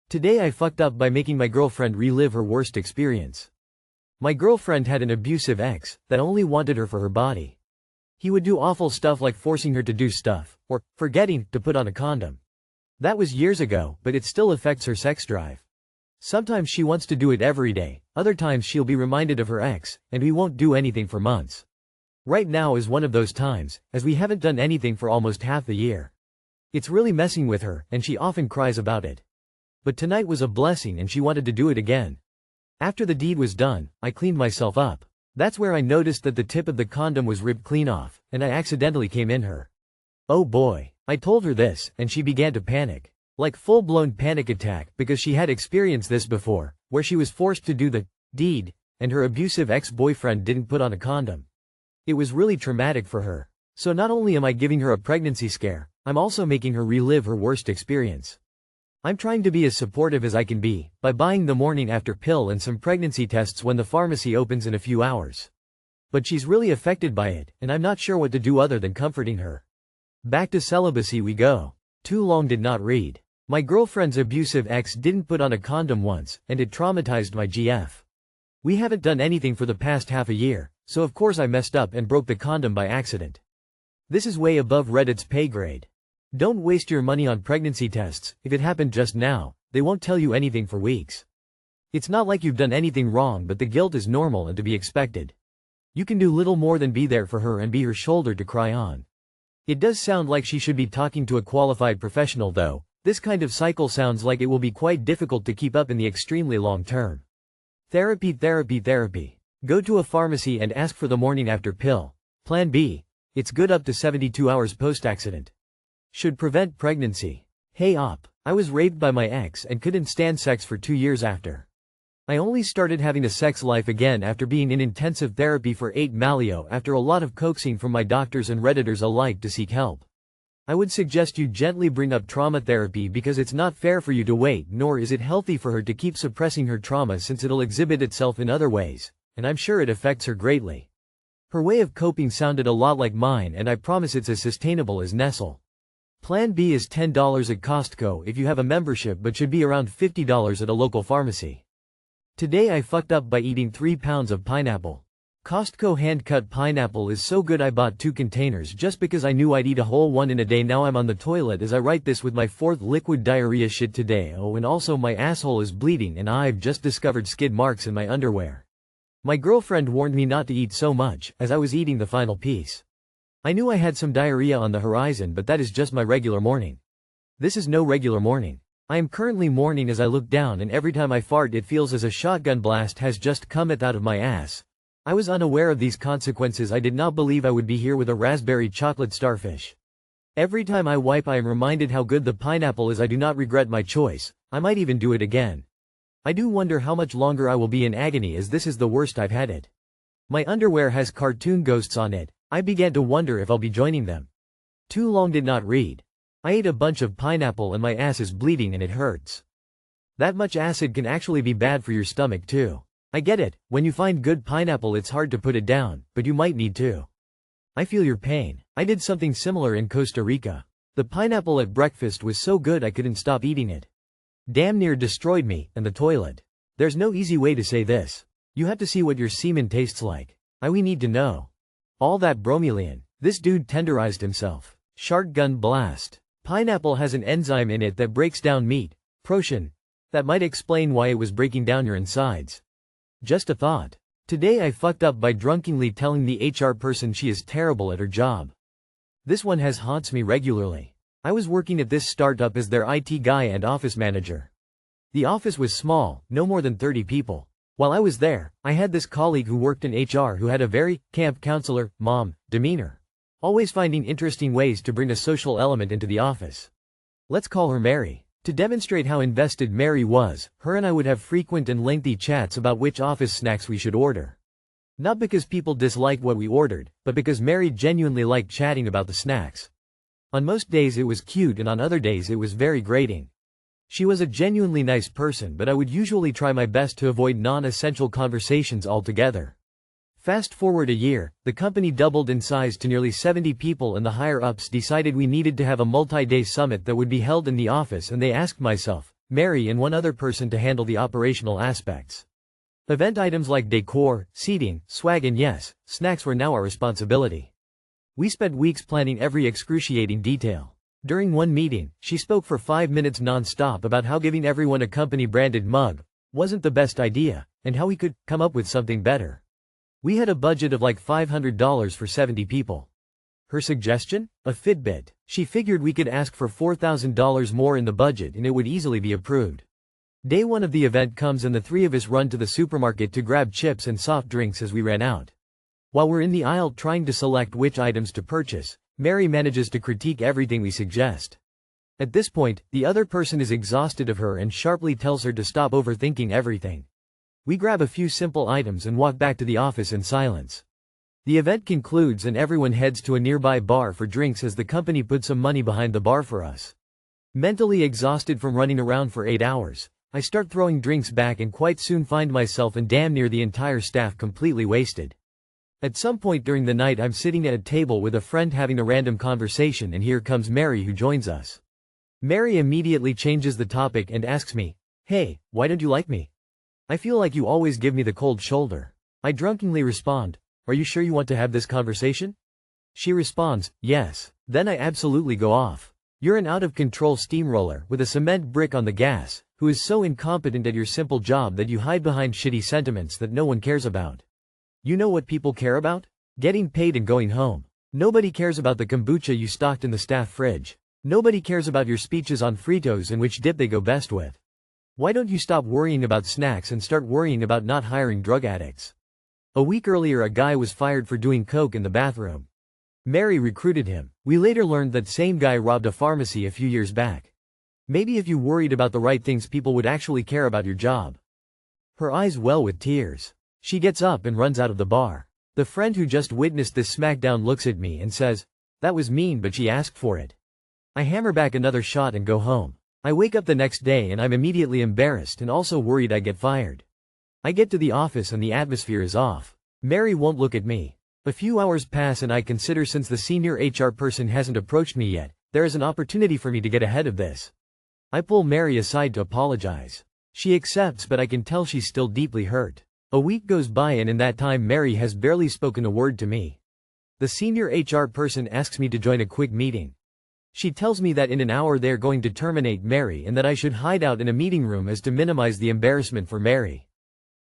Today I fucked up by making my girlfriend relive her worst experience. My girlfriend had an abusive ex that only wanted her for her body. He would do awful stuff like forcing her to do stuff, or forgetting to put on a condom. That was years ago, but it still affects her sex drive. Sometimes she wants to do it every day, other times she'll be reminded of her ex, and we won't do anything for months. Right now is one of those times, as we haven't done anything for almost half the year. It's really messing with her, and she often cries about it. But tonight was a blessing and she wanted to do it again. After the deed was done, I cleaned myself up. That's where I noticed that the tip of the condom was ripped clean off, and I accidentally came in her. Oh boy. I told her this, and she began to panic. Like full-blown panic attack, because she had experienced this before, where she was forced to do the deed, and her abusive ex-boyfriend didn't put on a condom. It was really traumatic for her. So not only am I giving her a pregnancy scare, I'm also making her relive her worst experience. I'm trying to be as supportive as I can be, by buying the morning after pill and some pregnancy tests when the pharmacy opens in a few hours. But she's really affected by it, and I'm not sure what to do other than comforting her. Back to celibacy we go. Too long did not read. My girlfriend's abusive ex didn't put on a condom once, and it traumatized my GF. We haven't done anything for the past half a year, so of course I messed up and broke the condom by accident. This is way above Reddit's pay grade. Don't waste your money on pregnancy tests. If it happened just now, they won't tell you anything for weeks. It's not like you've done anything wrong, but the guilt is normal and to be expected. You can do little more than be there for her and be her shoulder to cry on. It does sound like she should be talking to a qualified professional though. This kind of cycle sounds like it will be quite difficult to keep up in the extremely long term. Therapy. Go to a pharmacy and ask for the morning after pill. Plan B. It's good up to 72 hours post-accident. Should prevent pregnancy. Hey op. I was raped by my ex and couldn't stand sex for 2 years after. I only started having a sex life again after being in intensive therapy for 8 Malio after a lot of coaxing from my doctors and redditors alike to seek help. I would suggest you gently bring up trauma therapy because it's not fair for you to wait, nor is it healthy for her to keep suppressing her trauma since it'll exhibit itself in other ways, and I'm sure it affects her greatly. Her way of coping sounded a lot like mine, and I promise it's as sustainable as Nestle. Plan B is $10 at Costco if you have a membership, but should be around $50 at a local pharmacy. Today I fucked up by eating 3 pounds of pineapple. Costco hand-cut pineapple is so good I bought 2 containers just because I knew I'd eat a whole one in a day. Now I'm on the toilet as I write this with my 4th liquid diarrhea shit today. Oh, and also my asshole is bleeding and I've just discovered skid marks in my underwear. My girlfriend warned me not to eat so much as I was eating the final piece. I knew I had some diarrhea on the horizon, but that is just my regular morning. This is no regular morning. I am currently mourning as I look down, and every time I fart it feels as a shotgun blast has just come out of my ass. I was unaware of these consequences. I did not believe I would be here with a raspberry chocolate starfish. Every time I wipe I am reminded how good the pineapple is. I do not regret my choice. I might even do it again. I do wonder how much longer I will be in agony, as this is the worst I've had it. My underwear has cartoon ghosts on it. I began to wonder if I'll be joining them. Too long did not read. I ate a bunch of pineapple and my ass is bleeding and it hurts. That much acid can actually be bad for your stomach too. I get it, when you find good pineapple it's hard to put it down, but you might need to. I feel your pain. I did something similar in Costa Rica. The pineapple at breakfast was so good I couldn't stop eating it. Damn near destroyed me, and the toilet. There's no easy way to say this. You have to see what your semen tastes like. We need to know. All that bromelain. This dude tenderized himself. Shotgun blast. Pineapple has an enzyme in it that breaks down meat, protein. That might explain why it was breaking down your insides. Just a thought. Today I fucked up by drunkenly telling the HR person she is terrible at her job. This one haunts me regularly. I was working at this startup as their IT guy and office manager. The office was small, no more than 30 people. While I was there, I had this colleague who worked in HR who had a very camp counselor, mom, demeanor. Always finding interesting ways to bring a social element into the office. Let's call her Mary. To demonstrate how invested Mary was, her and I would have frequent and lengthy chats about which office snacks we should order. Not because people disliked what we ordered, but because Mary genuinely liked chatting about the snacks. On most days it was cute and on other days it was very grating. She was a genuinely nice person, but I would usually try my best to avoid non-essential conversations altogether. Fast forward a year, the company doubled in size to nearly 70 people and the higher-ups decided we needed to have a multi-day summit that would be held in the office, and they asked myself, Mary and one other person to handle the operational aspects. Event items like decor, seating, swag and yes, snacks were now our responsibility. We spent weeks planning every excruciating detail. During one meeting, she spoke for 5 minutes non-stop about how giving everyone a company-branded mug wasn't the best idea, and how we could come up with something better. We had a budget of like $500 for 70 people. Her suggestion? A Fitbit. She figured we could ask for $4,000 more in the budget and it would easily be approved. Day one of the event comes and the three of us run to the supermarket to grab chips and soft drinks as we ran out. While we're in the aisle trying to select which items to purchase, Mary manages to critique everything we suggest. At this point, the other person is exhausted of her and sharply tells her to stop overthinking everything. We grab a few simple items and walk back to the office in silence. The event concludes and everyone heads to a nearby bar for drinks as the company puts some money behind the bar for us. Mentally exhausted from running around for 8 hours, I start throwing drinks back and quite soon find myself and damn near the entire staff completely wasted. At some point during the night I'm sitting at a table with a friend having a random conversation and here comes Mary who joins us. Mary immediately changes the topic and asks me, "Hey, why don't you like me? I feel like you always give me the cold shoulder." I drunkenly respond, "Are you sure you want to have this conversation?" She responds, "Yes." Then I absolutely go off. "You're an out-of-control steamroller with a cement brick on the gas, who is so incompetent at your simple job that you hide behind shitty sentiments that no one cares about. You know what people care about? Getting paid and going home. Nobody cares about the kombucha you stocked in the staff fridge. Nobody cares about your speeches on Fritos and which dip they go best with. Why don't you stop worrying about snacks and start worrying about not hiring drug addicts?" A week earlier a guy was fired for doing coke in the bathroom. Mary recruited him. We later learned that same guy robbed a pharmacy a few years back. Maybe if you worried about the right things people would actually care about your job. Her eyes well with tears. She gets up and runs out of the bar. The friend who just witnessed this smackdown looks at me and says, "That was mean but she asked for it." I hammer back another shot and go home. I wake up the next day and I'm immediately embarrassed and also worried I get fired. I get to the office and the atmosphere is off. Mary won't look at me. A few hours pass and I consider since the senior HR person hasn't approached me yet, there is an opportunity for me to get ahead of this. I pull Mary aside to apologize. She accepts but I can tell she's still deeply hurt. A week goes by and in that time Mary has barely spoken a word to me. The senior HR person asks me to join a quick meeting. She tells me that in an hour they're going to terminate Mary and that I should hide out in a meeting room as to minimize the embarrassment for Mary.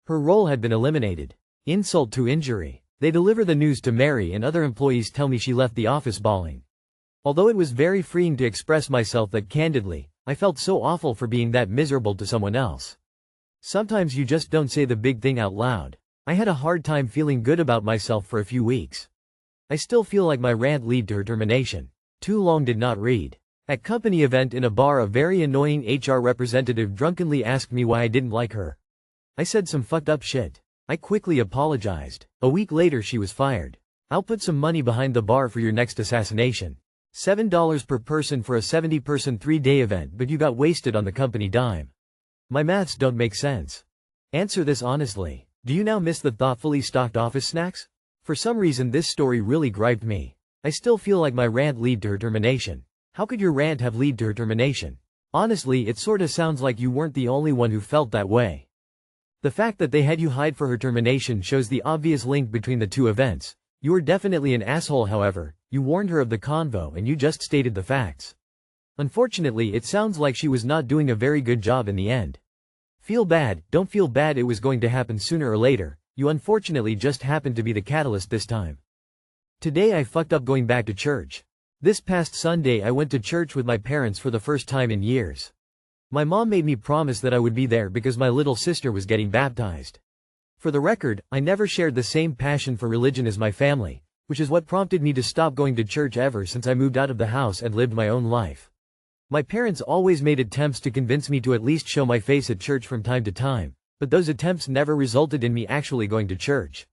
Her role had been eliminated. Insult to injury. They deliver the news to Mary and other employees tell me she left the office bawling. Although it was very freeing to express myself that candidly, I felt so awful for being that miserable to someone else. Sometimes you just don't say the big thing out loud. I had a hard time feeling good about myself for a few weeks. I still feel like my rant led to her termination. Too long did not read. At company event in a bar a very annoying HR representative drunkenly asked me why I didn't like her. I said some fucked up shit. I quickly apologized. A week later she was fired. "I'll put some money behind the bar for your next assassination. $7 per person for a 70-person 3-day event but you got wasted on the company dime. My maths don't make sense. Answer this honestly. Do you now miss the thoughtfully stocked office snacks?" For some reason this story really griped me. I still feel like my rant led to her termination. How could your rant have led to her termination? Honestly, it sorta sounds like you weren't the only one who felt that way. The fact that they had you hide for her termination shows the obvious link between the two events. You were definitely an asshole however, you warned her of the convo and you just stated the facts. Unfortunately it sounds like she was not doing a very good job in the end. Feel bad, don't feel bad, it was going to happen sooner or later, you unfortunately just happened to be the catalyst this time. Today I fucked up going back to church. This past Sunday I went to church with my parents for the first time in years. My mom made me promise that I would be there because my little sister was getting baptized. For the record, I never shared the same passion for religion as my family, which is what prompted me to stop going to church ever since I moved out of the house and lived my own life. My parents always made attempts to convince me to at least show my face at church from time to time, but those attempts never resulted in me actually going to church.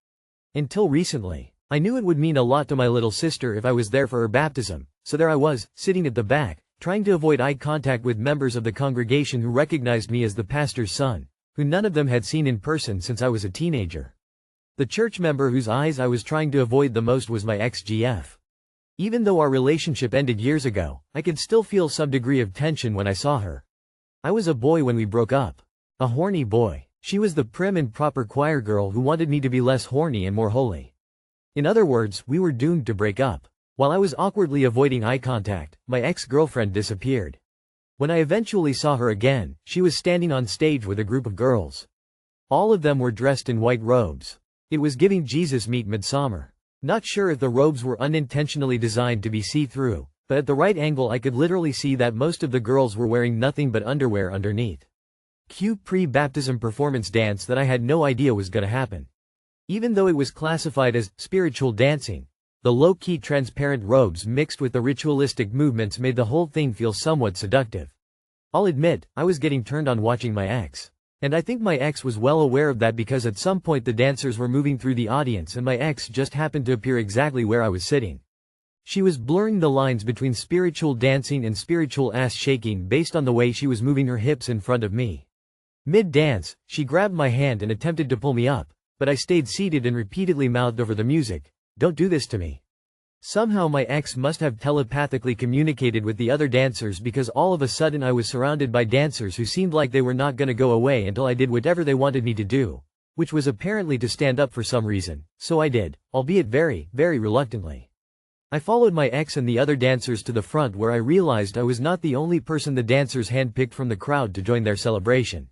Until recently, I knew it would mean a lot to my little sister if I was there for her baptism, so there I was, sitting at the back, trying to avoid eye contact with members of the congregation who recognized me as the pastor's son, who none of them had seen in person since I was a teenager. The church member whose eyes I was trying to avoid the most was my ex-GF. Even though our relationship ended years ago, I could still feel some degree of tension when I saw her. I was a boy when we broke up. A horny boy. She was the prim and proper choir girl who wanted me to be less horny and more holy. In other words, we were doomed to break up. While I was awkwardly avoiding eye contact, my ex-girlfriend disappeared. When I eventually saw her again, she was standing on stage with a group of girls. All of them were dressed in white robes. It was giving Jesus meet Midsummer. Not sure if the robes were unintentionally designed to be see-through, but at the right angle I could literally see that most of the girls were wearing nothing but underwear underneath. Cue pre-baptism performance dance that I had no idea was gonna happen. Even though it was classified as spiritual dancing, the low-key transparent robes mixed with the ritualistic movements made the whole thing feel somewhat seductive. I'll admit, I was getting turned on watching my ex. And I think my ex was well aware of that because at some point the dancers were moving through the audience and my ex just happened to appear exactly where I was sitting. She was blurring the lines between spiritual dancing and spiritual ass shaking based on the way she was moving her hips in front of me. Mid-dance, she grabbed my hand and attempted to pull me up, but I stayed seated and repeatedly mouthed over the music, "Don't do this to me." Somehow my ex must have telepathically communicated with the other dancers because all of a sudden I was surrounded by dancers who seemed like they were not gonna go away until I did whatever they wanted me to do, which was apparently to stand up for some reason, so I did, albeit very, very reluctantly. I followed my ex and the other dancers to the front where I realized I was not the only person the dancers handpicked from the crowd to join their celebration.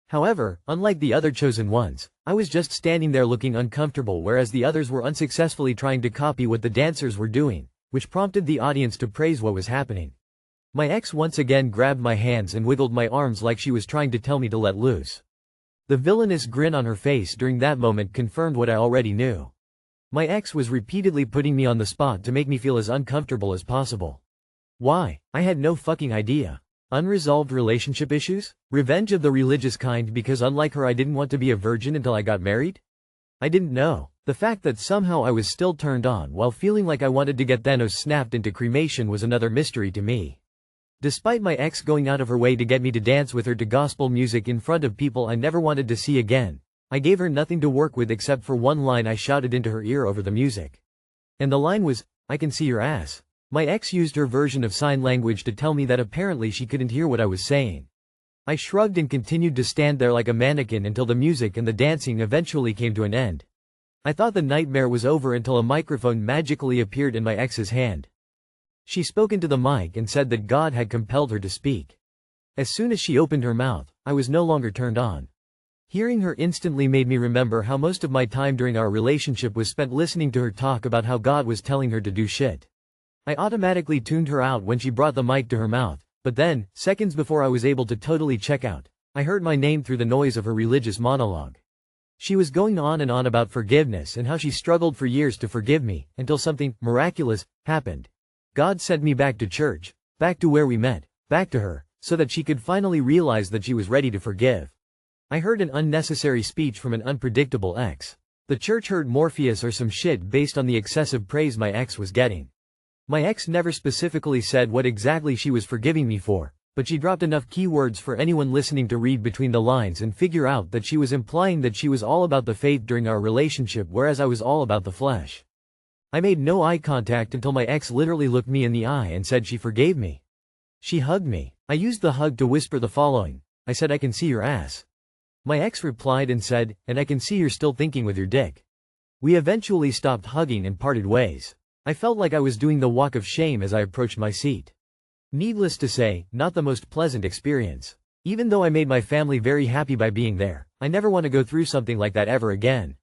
However, unlike the other chosen ones, I was just standing there looking uncomfortable whereas the others were unsuccessfully trying to copy what the dancers were doing, which prompted the audience to praise what was happening. My ex once again grabbed my hands and wiggled my arms like she was trying to tell me to let loose. The villainous grin on her face during that moment confirmed what I already knew. My ex was repeatedly putting me on the spot to make me feel as uncomfortable as possible. Why? I had no fucking idea. Unresolved relationship issues? Revenge of the religious kind because unlike her I didn't want to be a virgin until I got married? I didn't know. The fact that somehow I was still turned on while feeling like I wanted to get Thanos snapped into cremation was another mystery to me. Despite my ex going out of her way to get me to dance with her to gospel music in front of people I never wanted to see again, I gave her nothing to work with except for one line I shouted into her ear over the music. And the line was, "I can see your ass." My ex used her version of sign language to tell me that apparently she couldn't hear what I was saying. I shrugged and continued to stand there like a mannequin until the music and the dancing eventually came to an end. I thought the nightmare was over until a microphone magically appeared in my ex's hand. She spoke into the mic and said that God had compelled her to speak. As soon as she opened her mouth, I was no longer turned on. Hearing her instantly made me remember how most of my time during our relationship was spent listening to her talk about how God was telling her to do shit. I automatically tuned her out when she brought the mic to her mouth, but then, seconds before I was able to totally check out, I heard my name through the noise of her religious monologue. She was going on and on about forgiveness and how she struggled for years to forgive me, until something miraculous happened. God sent me back to church, back to where we met, back to her, so that she could finally realize that she was ready to forgive. I heard an unnecessary speech from an unpredictable ex. The church heard Morpheus or some shit based on the excessive praise my ex was getting. My ex never specifically said what exactly she was forgiving me for, but she dropped enough keywords for anyone listening to read between the lines and figure out that she was implying that she was all about the faith during our relationship whereas I was all about the flesh. I made no eye contact until my ex literally looked me in the eye and said she forgave me. She hugged me. I used the hug to whisper the following. I said, "I can see your ass." My ex replied and said, "And I can see you're still thinking with your dick." We eventually stopped hugging and parted ways. I felt like I was doing the walk of shame as I approached my seat. Needless to say, not the most pleasant experience. Even though I made my family very happy by being there, I never want to go through something like that ever again.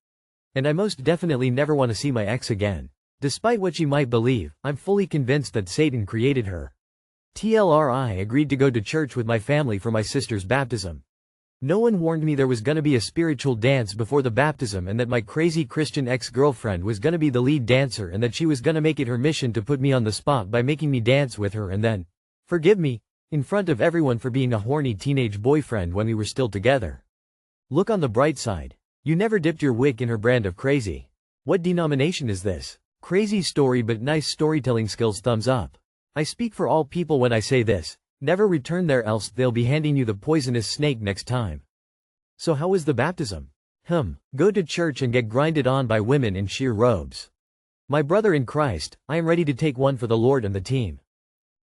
And I most definitely never want to see my ex again. Despite what she might believe, I'm fully convinced that Satan created her. TLR, I agreed to go to church with my family for my sister's baptism. No one warned me there was gonna be a spiritual dance before the baptism and that my crazy Christian ex-girlfriend was gonna be the lead dancer and that she was gonna make it her mission to put me on the spot by making me dance with her and then forgive me in front of everyone for being a horny teenage boyfriend when we were still together. Look on the bright side. You never dipped your wick in her brand of crazy. What denomination is this? Crazy story but nice storytelling skills, thumbs up. I speak for all people when I say this. Never return there else they'll be handing you the poisonous snake next time. So how was the baptism? Go to church and get grinded on by women in sheer robes. My brother in Christ, I am ready to take one for the Lord and the team.